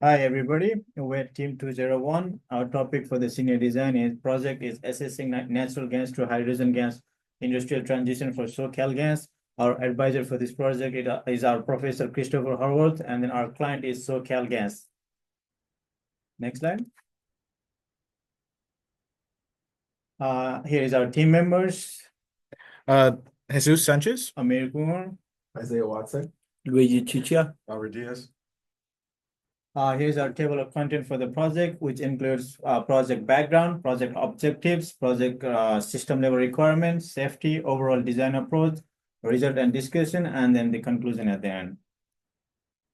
Hi, everybody. We're Team 201. Our topic for the senior design project is assessing natural gas to hydrogen gas industrial transition for SoCal Gas. Our advisor for this project is our Professor Christopher Horwath, and then our client is SoCal Gas. Next slide. Here is our team members. Jesus Sanchez, Amir Kumar, Isaiah Watson, Luigi Chicha. Albert Diaz. Here's our table of content for the project, which includes project background, project objectives, project system level requirements, safety, overall design approach, result and discussion, and then the conclusion at the end.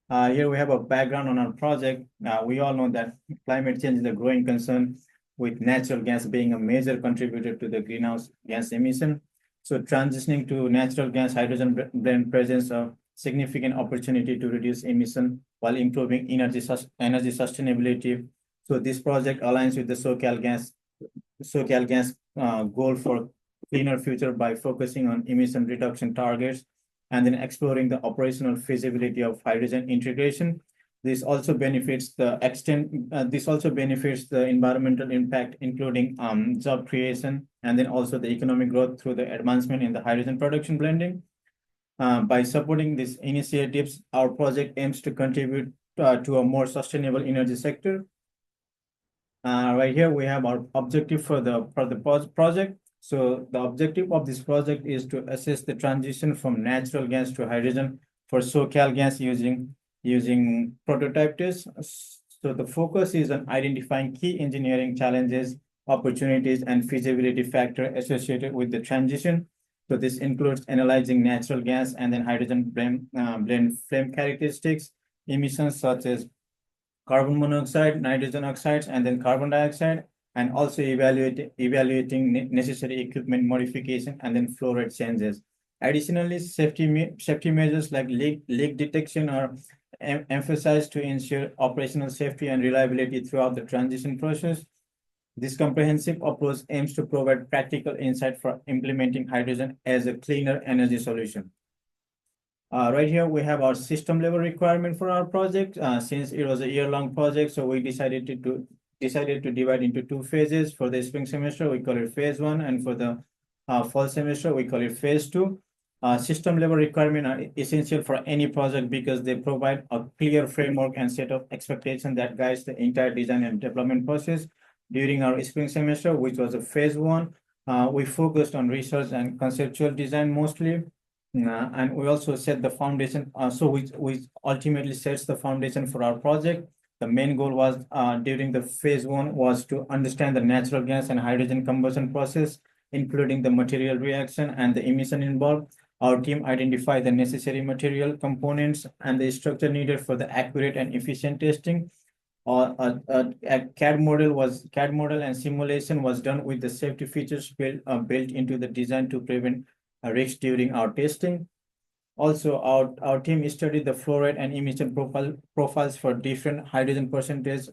Here we have a background on our project. We all know that climate change is a growing concern, with natural gas being a major contributor to the greenhouse gas emission. So transitioning to natural gas hydrogen blend presents a significant opportunity to reduce emission while improving energy sustainability. So this project aligns with the SoCal Gas goal for cleaner future by focusing on emission reduction targets and then exploring the operational feasibility of hydrogen integration. This also benefits the environmental impact, including job creation, and then also the economic growth through the advancement in the hydrogen production blending. By supporting these initiatives, our project aims to contribute to a more sustainable energy sector. Right here, we have our objective for the project. So the objective of this project is to assess the transition from natural gas to hydrogen for SoCal Gas using prototype tests. So the focus is on identifying key engineering challenges, opportunities, and feasibility factor associated with the transition. So this includes analyzing natural gas and then hydrogen blend flame characteristics, emissions such as carbon monoxide, nitrogen oxides, and then carbon dioxide, and also evaluating necessary equipment modification and then flow rate changes. Additionally, safety measures like leak detection are emphasized to ensure operational safety and reliability throughout the transition process. This comprehensive approach aims to provide practical insight for implementing hydrogen as a cleaner energy solution. Right here, we have our system level requirement for our project. Since it was a year-long project, so we decided to divide into two phases. For the spring semester, we call it phase 1, and for the fall semester, we call it phase 2. System level requirement are essential for any project because they provide a clear framework and set of expectations that guides the entire design and development process. During our spring semester, which was a phase 1, we focused on research and conceptual design mostly. And we also set the foundation, which ultimately sets the foundation for our project. The main goal was during the phase 1 was to understand the natural gas and hydrogen combustion process, including the material reaction and the emission involved. Our team identified the necessary material components and the structure needed for the accurate and efficient testing. A CAD model and simulation was done with the safety features built into the design to prevent risks during our testing. Also, our team studied the flow rate and emission profiles for different hydrogen percentage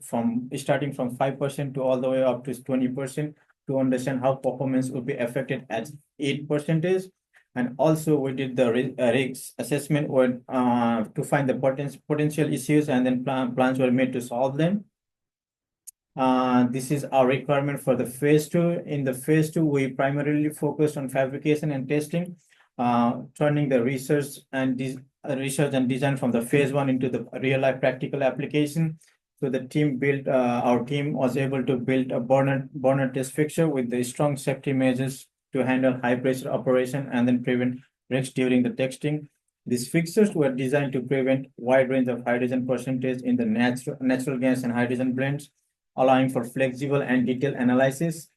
starting from 5% to all the way up to 20% to understand how performance would be affected at 8%. And also we did the risk assessment to find the potential issues, and then plans were made to solve them. This is our requirement for the phase 2. In the phase 2, we primarily focused on fabrication and testing, turning the research and design from the phase 1 into the real life practical application. So our team was able to build a burner test fixture with the strong safety measures to handle high pressure operation and then prevent risks during the testing. These fixtures were designed to prevent wide range of hydrogen percentage in the natural gas and hydrogen blends, allowing for flexible and detailed analysis.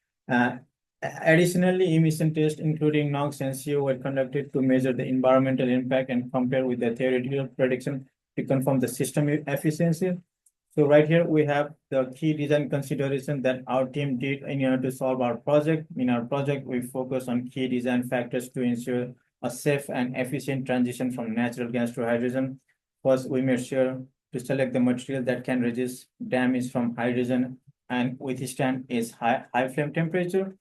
Additionally, emission tests, including NOx and CO, were conducted to measure the environmental impact and compare with the theoretical prediction to confirm the system efficiency. So right here, we have the key design consideration that our team did in order to solve our project. In our project, we focus on key design factors to ensure a safe and efficient transition from natural gas to hydrogen. First, we made sure to select the material that can resist damage from hydrogen and withstand its high flame temperature.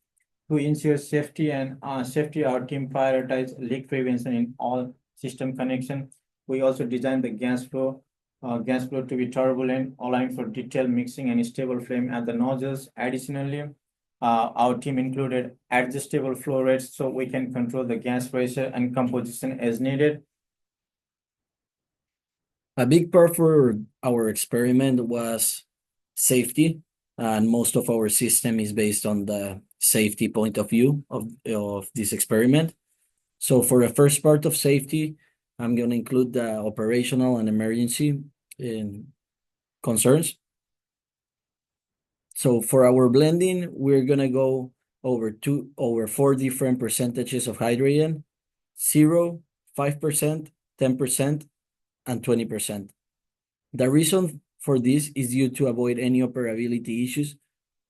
To ensure safety, our team prioritized leak prevention in all system connection. We also designed the gas flow gas flow to be turbulent, allowing for detailed mixing and stable flame at the nozzles. Additionally, our team included adjustable flow rates so we can control the gas pressure and composition as needed. A big part for our experiment was safety, and most of our system is based on the safety point of view of this experiment. So for the first part of safety, I'm going to include the operational and emergency concerns. So for our blending, we're going to go over 4 different percentages of hydrogen: 0, 5%, 10%, and 20%. The reason for this is due to avoid any operability issues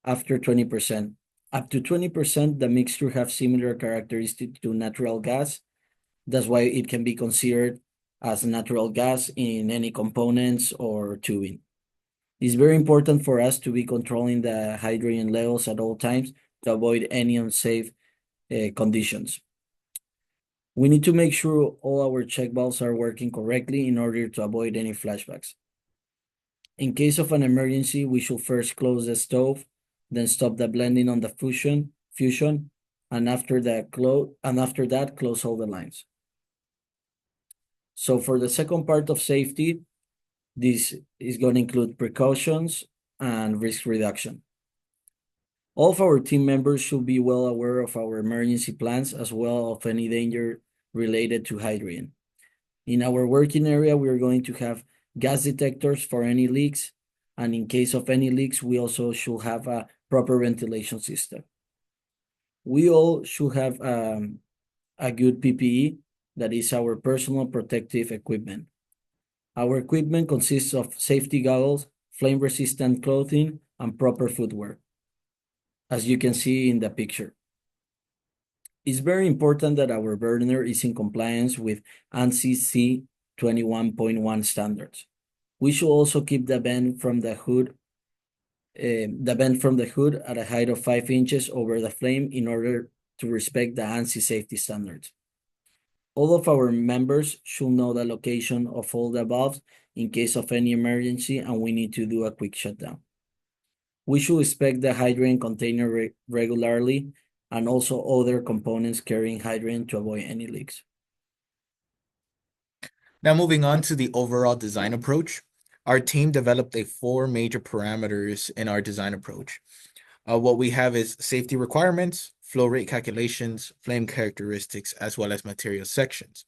after 20%. Up to 20%, the mixture have similar characteristics to natural gas. That's why it can be considered as natural gas in any components or tubing. It's very important for us to be controlling the hydrogen levels at all times to avoid any unsafe conditions. We need to make sure all our check valves are working correctly in order to avoid any flashbacks. In case of an emergency, we should first close the stove, then stop the blending on the fusion, and after that, close all the lines. So for the second part of safety, this is going to include precautions and risk reduction. All of our team members should be well aware of our emergency plans as well of any danger related to hydrogen. In our working area, we are going to have gas detectors for any leaks, and in case of any leaks, we also should have a proper ventilation system. We all should have a good PPE, that is our personal protective equipment. Our equipment consists of safety goggles, flame-resistant clothing, and proper footwear, as you can see in the picture. It's very important that our burner is in compliance with ANSI 21.1 standards. We should also keep the vent from the hood at a height of 5 inches over the flame in order to respect the ANSI safety standards. All of our members should know the location of all the valves in case of any emergency and we need to do a quick shutdown. We should inspect the hydrogen container regularly and also other components carrying hydrogen to avoid any leaks. Now moving on to the overall design approach. Our team developed 4 major parameters in our design approach. What we have is safety requirements, flow rate calculations, flame characteristics, as well as material selections.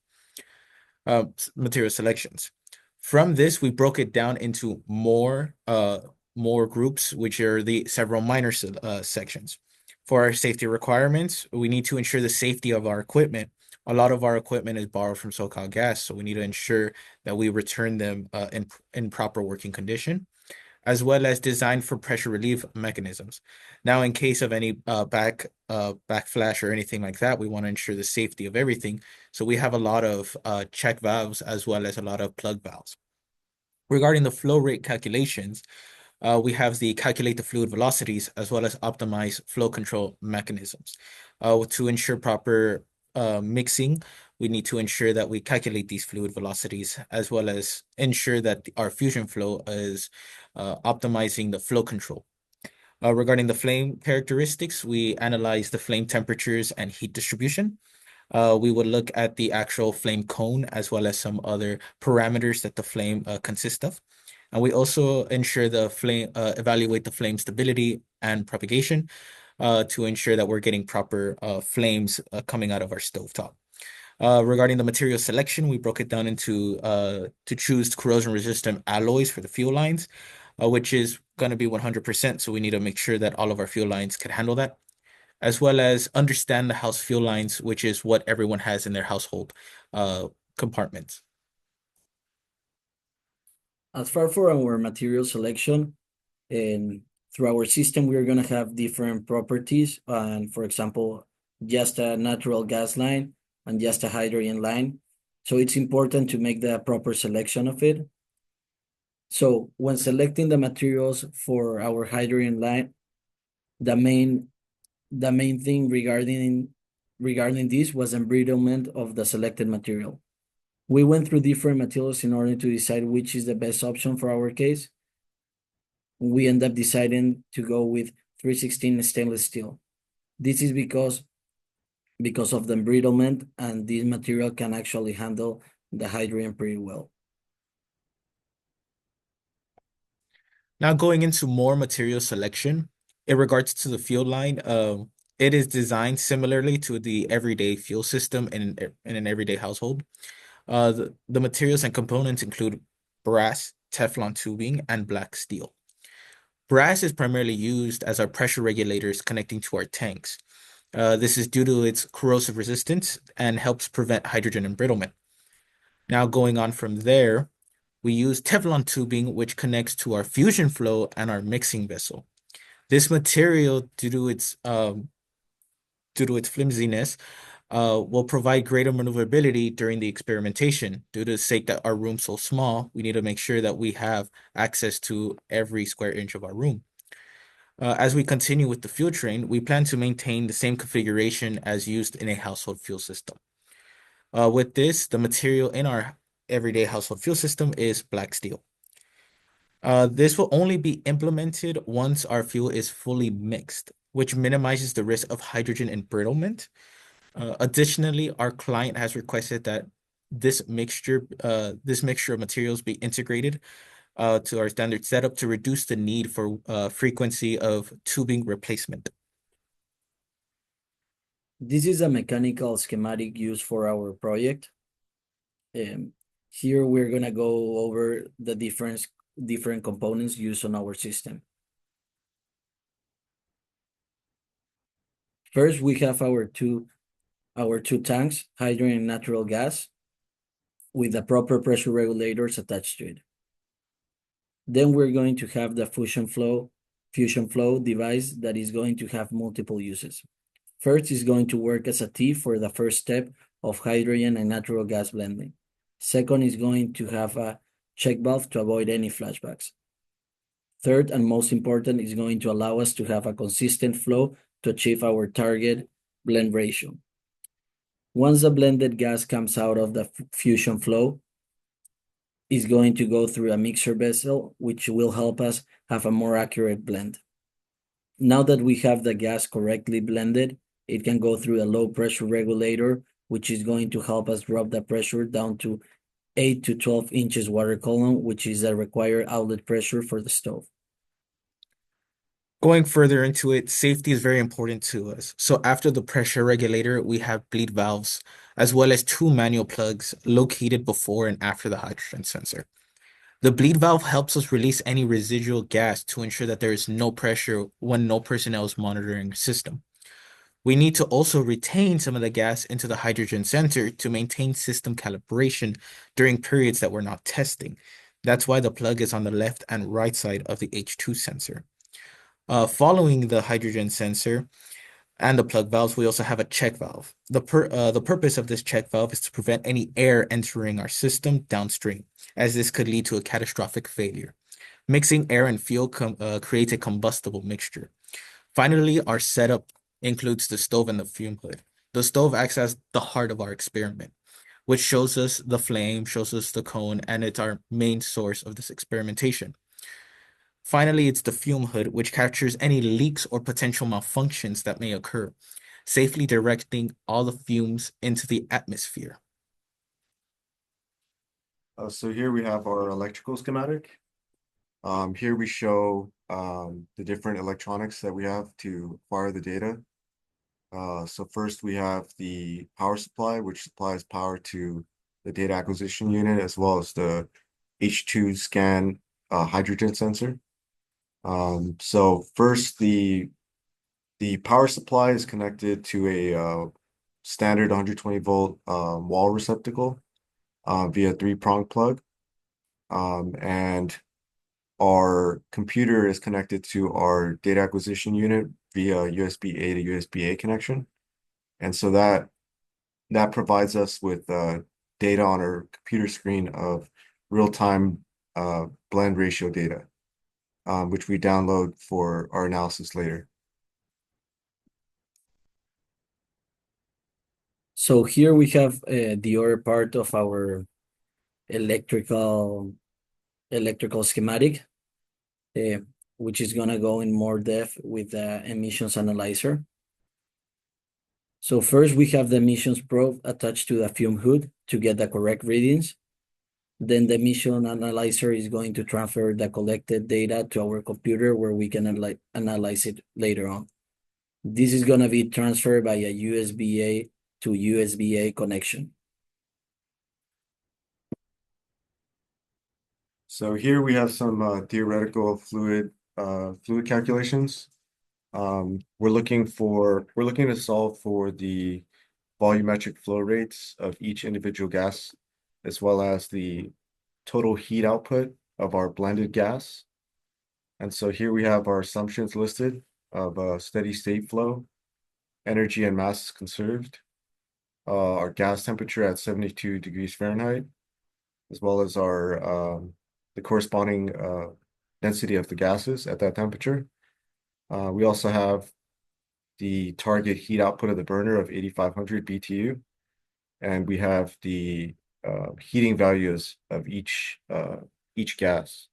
From this, we broke it down into more groups, which are the several minor sections. For our safety requirements, we need to ensure the safety of our equipment. A lot of our equipment is borrowed from SoCalGas, so we need to ensure that we return them in proper working condition, as well as design for pressure relief mechanisms. Now, in case of any backflash or anything like that, we want to ensure the safety of everything. So we have a lot of check valves as well as a lot of plug valves. Regarding the flow rate calculations, we have the calculate the fluid velocities as well as optimize flow control mechanisms. To ensure proper mixing, we need to ensure that we calculate these fluid velocities as well as ensure that our fusion flow is optimizing the flow control. Regarding the flame characteristics, we analyze the flame temperatures and heat distribution. We would look at the actual flame cone as well as some other parameters that the flame consists of. And we also ensure the flame, evaluate the flame stability and propagation to ensure that we're getting proper flames coming out of our stovetop. Regarding the material selection, we broke it down into to choose corrosion-resistant alloys for the fuel lines, which is going to be 100%. So we need to make sure that all of our fuel lines can handle that, as well as understand the house fuel lines, which is what everyone has in their household compartments. As far for our material selection, and through our system, we're going to have different properties. And for example, just a natural gas line and just a hydrogen line. So it's important to make the proper selection of it. So when selecting the materials for our hydrogen line, the main thing regarding this was embrittlement of the selected material. We went through different materials in order to decide which is the best option for our case. We end up deciding to go with 316 stainless steel. This is because of the embrittlement, and this material can actually handle the hydrogen pretty well. Now going into more material selection, in regards to the fuel line, it is designed similarly to the everyday fuel system in an everyday household. The materials and components include brass, Teflon tubing, and black steel. Brass is primarily used as our pressure regulators connecting to our tanks. This is due to its corrosive resistance and helps prevent hydrogen embrittlement. Now going on from there, we use Teflon tubing, which connects to our fusion flow and our mixing vessel. This material, due to its flimsiness, will provide greater maneuverability during the experimentation. Due to the sake that our room's so small, we need to make sure that we have access to every square inch of our room. As we continue with the fuel train, we plan to maintain the same configuration as used in a household fuel system. With this, the material in our everyday household fuel system is black steel. This will only be implemented once our fuel is fully mixed, which minimizes the risk of hydrogen embrittlement. Additionally, our client has requested that this mixture of materials be integrated to our standard setup to reduce the need for frequency of tubing replacement. This is a mechanical schematic used for our project. Here we're gonna go over the different components used on our system. First, we have our two tanks, hydrogen and natural gas, with the proper pressure regulators attached to it. Then we're going to have the fusion flow device that is going to have multiple uses. First is going to work as a T for the first step of hydrogen and natural gas blending. Second is going to have a check valve to avoid any flashbacks. Third, and most important, is going to allow us to have a consistent flow to achieve our target blend ratio. Once the blended gas comes out of the fusion flow, is going to go through a mixer vessel, which will help us have a more accurate blend. Now that we have the gas correctly blended, it can go through a low pressure regulator, which is going to help us drop the pressure down to 8 to 12 inches water column, which is the required outlet pressure for the stove. Going further into it, safety is very important to us. So after the pressure regulator, we have bleed valves, as well as two manual plugs located before and after the hydrogen sensor. The bleed valve helps us release any residual gas to ensure that there is no pressure when no personnel is monitoring the system. We need to also retain some of the gas into the hydrogen sensor to maintain system calibration during periods that we're not testing. That's why the plug is on the left and right side of the H2 sensor. Following the hydrogen sensor and the plug valves, we also have a check valve. The purpose of this check valve is to prevent any air entering our system downstream, as this could lead to a catastrophic failure. Mixing air and fuel creates a combustible mixture. Finally, our setup includes the stove and the fume hood. The stove acts as the heart of our experiment, which shows us the flame, shows us the cone, and it's our main source of this experimentation. Finally, it's the fume hood, which captures any leaks or potential malfunctions that may occur, safely directing all the fumes into the atmosphere. So here we have our electrical schematic. Here we show the different electronics that we have to acquire the data. So first we have the power supply, which supplies power to the data acquisition unit, as well as the H2 scan hydrogen sensor. So first the power supply is connected to a standard 120 volt wall receptacle via 3-prong plug. And our computer is connected to our data acquisition unit via USB-A to USB-A connection. And so that provides us with data on our computer screen of real-time blend ratio data, which we download for our analysis later. So here we have the other part of our electrical schematic, which is gonna go in more depth with the emissions analyzer. So first we have the emissions probe attached to the fume hood to get the correct readings. Then the emission analyzer is going to transfer the collected data to our computer where we can analyze it later on. This is gonna be transferred by a USB-A to USB-A connection. So here we have some theoretical fluid calculations. We're looking to solve for the volumetric flow rates of each individual gas, as well as the total heat output of our blended gas. And so here we have our assumptions listed of a steady state flow, energy and mass conserved, our gas temperature at 72 degrees Fahrenheit, as well as our the corresponding density of the gases at that temperature. We also have the target heat output of the burner of 8,500 BTU, and we have the heating values of each gas.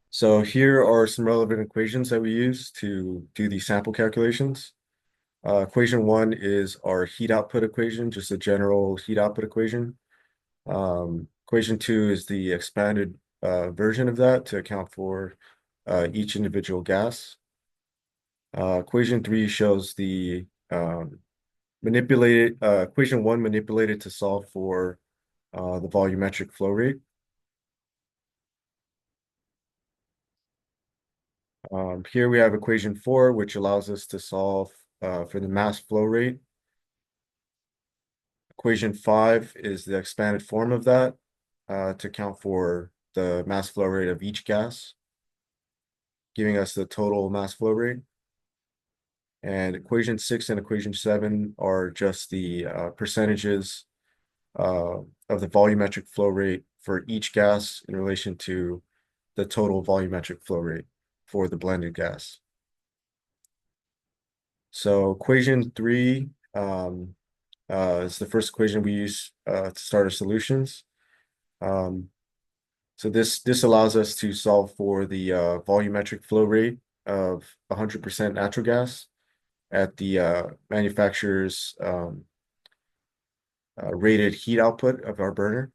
So here are some relevant equations that we use to do these sample calculations. Equation 1 is our heat output equation, just a general heat output equation. Equation 2 is the expanded version of that to account for each individual gas. Equation 3 shows the equation 1 manipulated to solve for the volumetric flow rate. Here we have equation 4, which allows us to solve for the mass flow rate. Equation 5 is the expanded form of that to account for the mass flow rate of each gas, giving us the total mass flow rate. And equation 6 and equation 7 are just the percentages of the volumetric flow rate for each gas in relation to the total volumetric flow rate for the blended gas. So equation 3 is the first equation we use to start our solutions. So this allows us to solve for the volumetric flow rate of 100% natural gas at the manufacturer's rated heat output of our burner.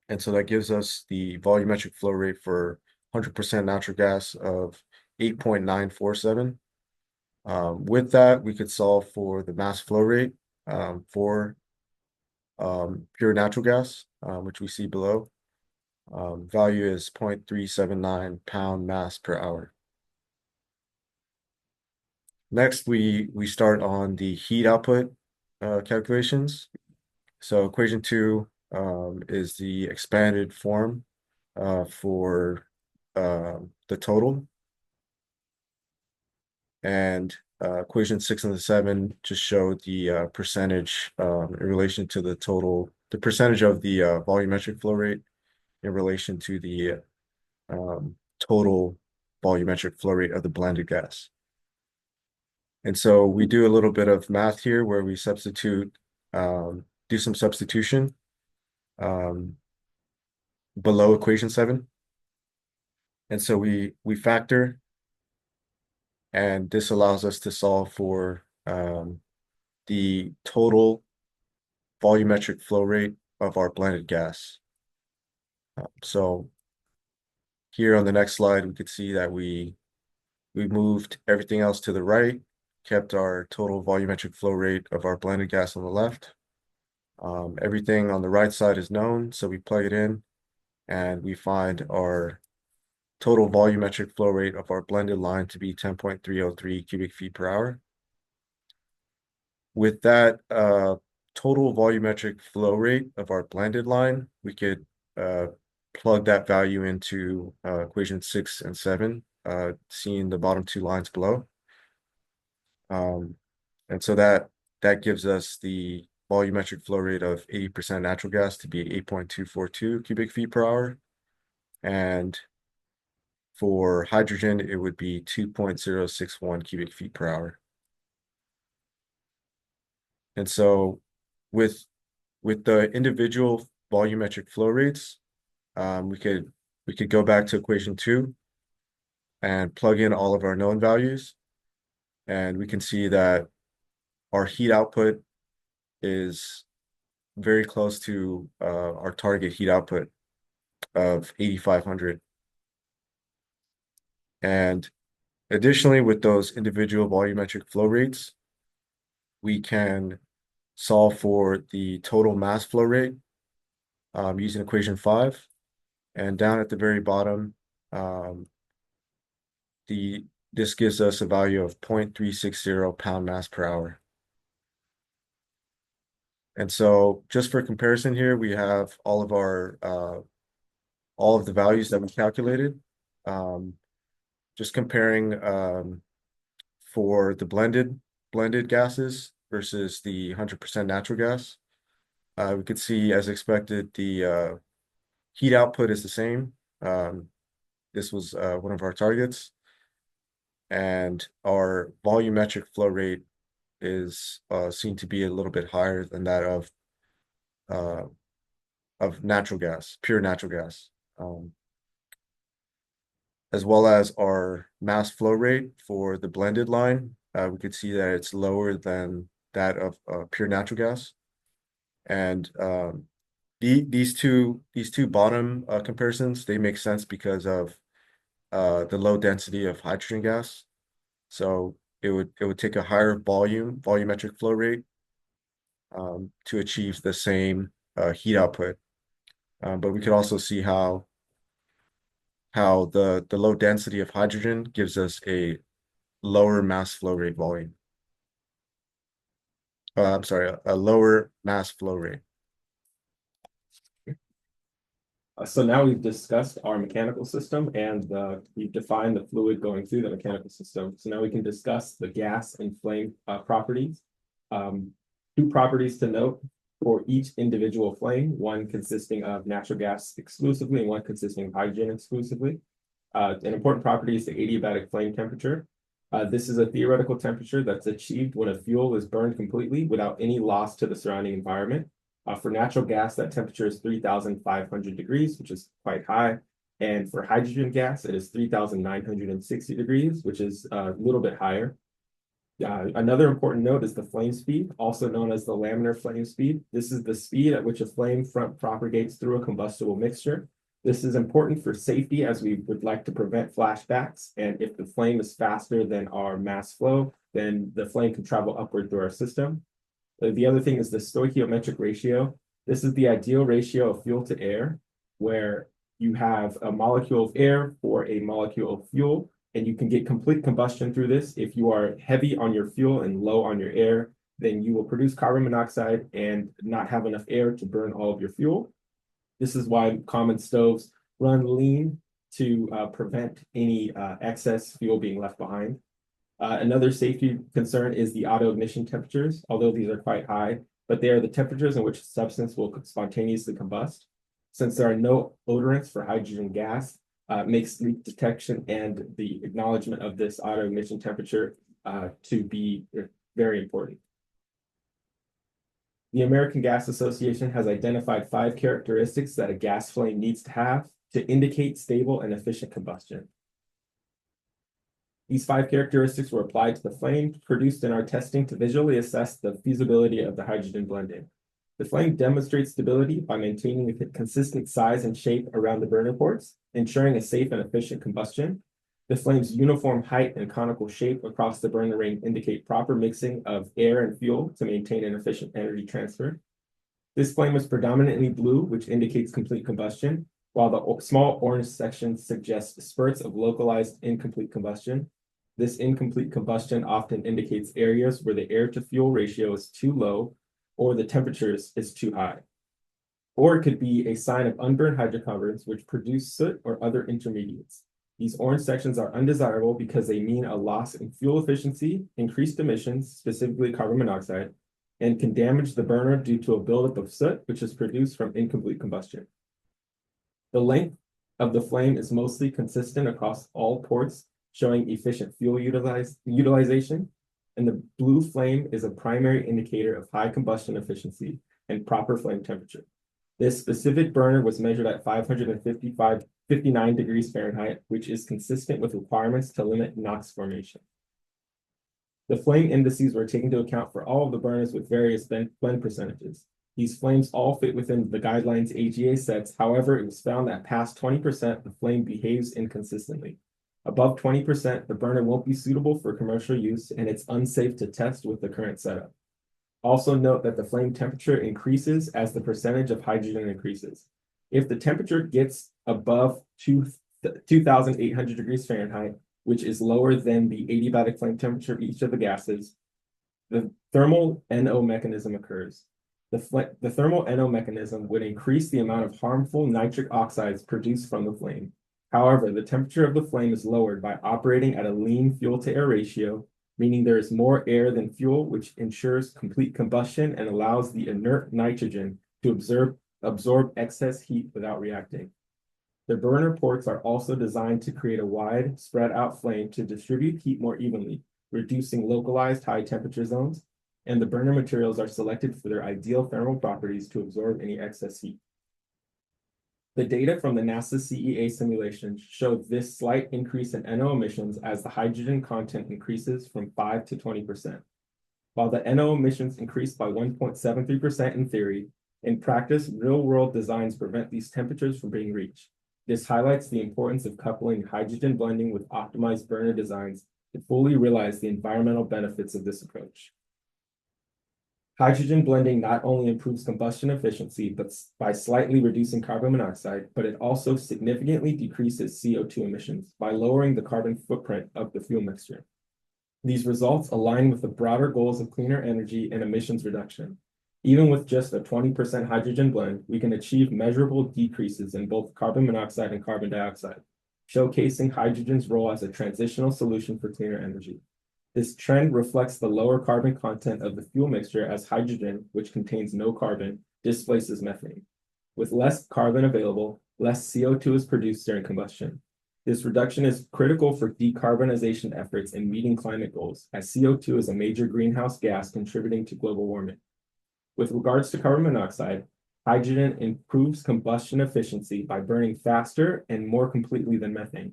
And so that gives us the volumetric flow rate for 100% natural gas of 8.947. With that, we could solve for the mass flow rate for pure natural gas, which we see below. Value is 0.379 pound mass per hour. Next, we start on the heat output calculations. So equation 2 is the expanded form for the total. And equation 6 and 7 just show the percentage in relation to the total, the percentage of the volumetric flow rate in relation to the total volumetric flow rate of the blended gas. And so we do a little bit of math here where we substitute, do some substitution below equation 7. And so we factor, and this allows us to solve for the total volumetric flow rate of our blended gas. So here on the next slide, we could see that we moved everything else to the right, kept our total volumetric flow rate of our blended gas on the left. Everything on the right side is known, so we plug it in and we find our total volumetric flow rate of our blended line to be 10.303 cubic feet per hour. With that total volumetric flow rate of our blended line, we could plug that value into equation 6 and 7, seeing the bottom two lines below. And so that gives us the volumetric flow rate of 80% natural gas to be 8.242 cubic feet per hour. And for hydrogen, it would be 2.061 cubic feet per hour. And so with with the individual volumetric flow rates, we could go back to equation 2 and plug in all of our known values, and we can see that our heat output is very close to our target heat output of 8,500. And additionally, with those individual volumetric flow rates, we can solve for the total mass flow rate using equation 5. And down at the very bottom, this gives us a value of 0.360 pound mass per hour. And so just for comparison here, we have all of our all of the values that we calculated. Just comparing for the blended gases versus the 100% natural gas. We could see, as expected, the heat output is the same. This was one of our targets. And our volumetric flow rate is seen to be a little bit higher than that of natural gas, pure natural gas. As well as our mass flow rate for the blended line, we could see that it's lower than that of pure natural gas. And these two bottom comparisons, they make sense because of the low density of hydrogen gas. So it would take a higher volumetric flow rate to achieve the same heat output. But we could also see how the low density of hydrogen gives us a lower mass flow rate volume. I'm sorry, a lower mass flow rate. So now we've discussed our mechanical system and we've defined the fluid going through the mechanical system. So now we can discuss the gas and flame properties. Two properties to note for each individual flame, one consisting of natural gas exclusively and one consisting of hydrogen exclusively. An important property is the adiabatic flame temperature. This is a theoretical temperature that's achieved when a fuel is burned completely without any loss to the surrounding environment. For natural gas, that temperature is 3,500 degrees, which is quite high. And for hydrogen gas, it is 3,960 degrees, which is a little bit higher. Another important note is the flame speed, also known as the laminar flame speed. This is the speed at which a flame front propagates through a combustible mixture. This is important for safety as we would like to prevent flashbacks. And if the flame is faster than our mass flow, then the flame can travel upward through our system. The other thing is the stoichiometric ratio. This is the ideal ratio of fuel to air, where you have a molecule of air for a molecule of fuel, and you can get complete combustion through this. If you are heavy on your fuel and low on your air, then you will produce carbon monoxide and not have enough air to burn all of your fuel. This is why common stoves run lean to prevent any excess fuel being left behind. Another safety concern is the auto ignition temperatures, although these are quite high, but they are the temperatures in which a substance will spontaneously combust. Since there are no odorants for hydrogen gas, makes leak detection and the acknowledgement of this auto ignition temperature to be very important. The American Gas Association has identified 5 characteristics that a gas flame needs to have to indicate stable and efficient combustion. These 5 characteristics were applied to the flame produced in our testing to visually assess the feasibility of the hydrogen blending. The flame demonstrates stability by maintaining a consistent size and shape around the burner ports, ensuring a safe and efficient combustion. The flame's uniform height and conical shape across the burner ring indicate proper mixing of air and fuel to maintain an efficient energy transfer. This flame is predominantly blue, which indicates complete combustion, while the small orange section suggests spurts of localized incomplete combustion. This incomplete combustion often indicates areas where the air to fuel ratio is too low or the temperature is too high. Or it could be a sign of unburned hydrocarbons which produce soot or other intermediates. These orange sections are undesirable because they mean a loss in fuel efficiency, increased emissions, specifically carbon monoxide, and can damage the burner due to a buildup of soot, which is produced from incomplete combustion. The length of the flame is mostly consistent across all ports, showing efficient fuel utilization, and the blue flame is a primary indicator of high combustion efficiency, and proper flame temperature. This specific burner was measured at 559 degrees Fahrenheit, which is consistent with requirements to limit NOx formation. The flame indices were taken into account for all of the burners with various blend percentages. These flames all fit within the guidelines AGA sets. However, it was found that past 20%, the flame behaves inconsistently. Above 20%, the burner won't be suitable for commercial use, and it's unsafe to test with the current setup. Also note that the flame temperature increases as the percentage of hydrogen increases. If the temperature gets above 2,800 degrees Fahrenheit, which is lower than the adiabatic flame temperature of each of the gases, the thermal NO mechanism occurs. The thermal NO mechanism would increase the amount of harmful nitric oxides produced from the flame. However, the temperature of the flame is lowered by operating at a lean fuel-to-air ratio, meaning there is more air than fuel, which ensures complete combustion and allows the inert nitrogen to absorb excess heat without reacting. The burner ports are also designed to create a wide, spread-out flame to distribute heat more evenly, reducing localized high temperature zones, and the burner materials are selected for their ideal thermal properties to absorb any excess heat. The data from the NASA CEA simulation showed this slight increase in NO emissions as the hydrogen content increases from 5 to 20%. While the NO emissions increased by 1.73% in theory, in practice, real-world designs prevent these temperatures from being reached. This highlights the importance of coupling hydrogen blending with optimized burner designs to fully realize the environmental benefits of this approach. Hydrogen blending not only improves combustion efficiency, but by slightly reducing carbon monoxide, but it also significantly decreases CO2 emissions by lowering the carbon footprint of the fuel mixture. These results align with the broader goals of cleaner energy and emissions reduction. Even with just a 20% hydrogen blend, we can achieve measurable decreases in both carbon monoxide and carbon dioxide, showcasing hydrogen's role as a transitional solution for cleaner energy. This trend reflects the lower carbon content of the fuel mixture as hydrogen, which contains no carbon, displaces methane. With less carbon available, less CO2 is produced during combustion. This reduction is critical for decarbonization efforts and meeting climate goals, as CO2 is a major greenhouse gas contributing to global warming. With regards to carbon monoxide, hydrogen improves combustion efficiency by burning faster and more completely than methane,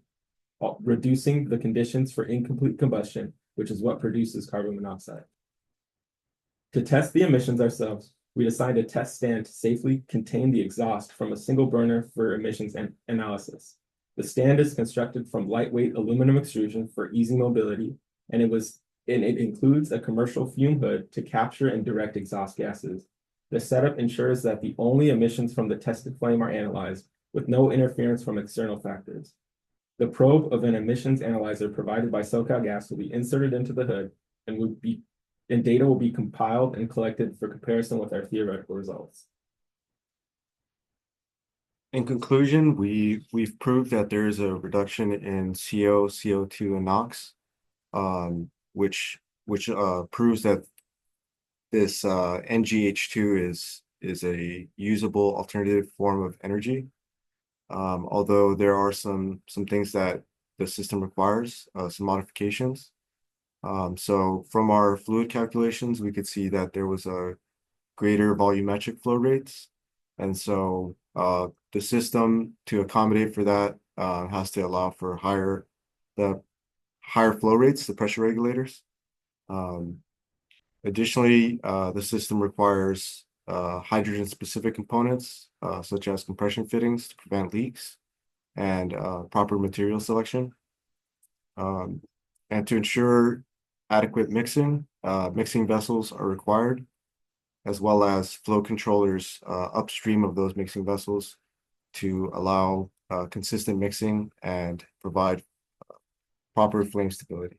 while reducing the conditions for incomplete combustion, which is what produces carbon monoxide. To test the emissions ourselves, we designed a test stand to safely contain the exhaust from a single burner for emissions analysis. The stand is constructed from lightweight aluminum extrusion for easy mobility, and it includes a commercial fume hood to capture and direct exhaust gases. The setup ensures that the only emissions from the tested flame are analyzed, with no interference from external factors. The probe of an emissions analyzer provided by SoCalGas will be inserted into the hood and data will be compiled and collected for comparison with our theoretical results. In conclusion, we've proved that there is a reduction in CO, CO2, and NOx, which proves that this NGH2 is a usable alternative form of energy. Although there are some things that the system requires, some modifications. So from our fluid calculations, we could see that there was a greater volumetric flow rates. And so the system, to accommodate for that, has to allow for higher flow rates, the pressure regulators. Additionally, the system requires hydrogen-specific components, such as compression fittings to prevent leaks and proper material selection. And to ensure adequate mixing vessels are required, as well as flow controllers upstream of those mixing vessels to allow consistent mixing and provide proper flame stability.